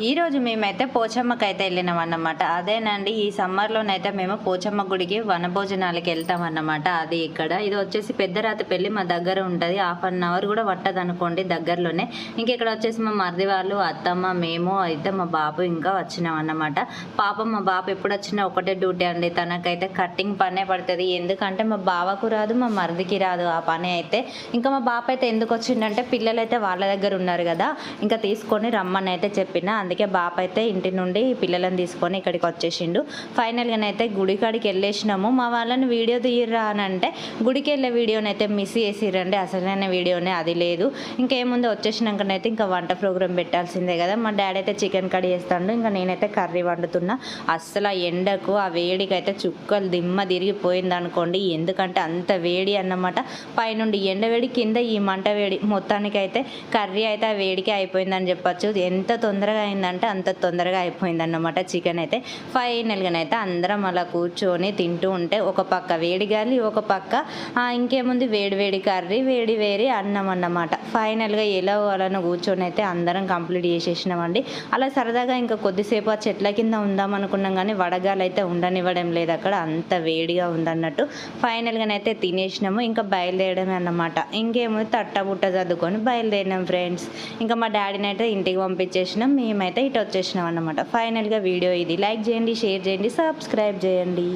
ఈరోజు మేమైతే పోచమ్మకైతే వెళ్ళినాం అన్నమాట. అదేనండి, ఈ సమ్మర్లోనైతే మేము పోచమ్మ గుడికి వనభోజనాలకి వెళ్తాం అన్నమాట. అది ఇక్కడ ఇది వచ్చేసి పెద్దరాతిపల్లి మా దగ్గర ఉంటుంది. 1/2 అవర్ కూడా పట్టదు అనుకోండి, దగ్గరలోనే. ఇక్కడ వచ్చేసి మా మరిది వాళ్ళు, అత్తమ్మ, మేము అయితే మా బాబు ఇంకా వచ్చినాం అన్నమాట. పాపం మా బాబు ఎప్పుడు వచ్చినా ఒకటే డ్యూటీ అండి, తనకైతే కట్టింగ్ పనే పడుతుంది. ఎందుకంటే మా బావకు రాదు, మా మరిదికి రాదు ఆ పని అయితే. మా బాబు అయితే ఎందుకు వచ్చిందంటే పిల్లలైతే వాళ్ళ దగ్గర ఉన్నారు కదా, ఇంకా తీసుకొని రమ్మని అయితే చెప్పిన. అందుకే బాప అయితే ఇంటి నుండి పిల్లలను తీసుకొని ఇక్కడికి వచ్చేసిండు. ఫైనల్గానైతే గుడికాడికి వెళ్ళేసినాము. మా వాళ్ళని వీడియో తీయరా అని అంటే గుడికి వెళ్ళే వీడియోని అయితే మిస్ చేసిరండి, అసలైన వీడియోనే అది లేదు. ఇంకేముంది, వచ్చేసినాకనైతే ఇంకా వంట ప్రోగ్రామ్ పెట్టాల్సిందే కదా. మా డాడీ అయితే చికెన్ కర్రీ చేస్తాడు, నేనైతే కర్రీ వండుతున్నా. అస్సలు ఆ ఎండకు ఆ వేడికి అయితే చుక్కలు దిమ్మ తిరిగిపోయింది అనుకోండి. ఎందుకంటే అంత వేడి అన్నమాట. పైనుండి ఎండ వేడి, కింద ఈ మంట వేడి, మొత్తానికి అయితే కర్రీ అయితే ఆ వేడికి అయిపోయిందని చెప్పచ్చు. ఎంత తొందరగా అయిందంటే అంత తొందరగా అయిపోయిందన్నమాట చికెన్ అయితే. ఫైనల్గానైతే అందరం అలా కూర్చొని తింటూ ఉంటే ఒక పక్క వేడి గాలి, ఒక పక్క ఇంకేముంది వేడి వేడి కర్రీ, వేడి వేడి అన్నం అన్నమాట. ఫైనల్గా ఎలా వాళ్ళను కూర్చొని అయితే అందరం కంప్లీట్ చేసేసినామండి. అలా సరదాగా ఇంకా కొద్దిసేపు ఆ చెట్ల కింద ఉందాం అనుకున్నాం, కానీ వడగాలు అయితే ఉండనివ్వడం లేదు అక్కడ, అంత వేడిగా ఉందన్నట్టు. ఫైనల్గానైతే తినేసినాము, ఇంకా బయలుదేరడమే అన్నమాట. ఇంకేముంది, తట్టబుట్ట చదువుకొని బయలుదేరినాం ఫ్రెండ్స్. మా డాడీని అయితే ఇంటికి పంపించేసినాం, మేమైతే ఇటు వచ్చేసినాం అన్నమాట. ఫైనల్గా వీడియో ఇది. లైక్ చేయండి, షేర్ చేయండి, సబ్స్క్రైబ్ చేయండి.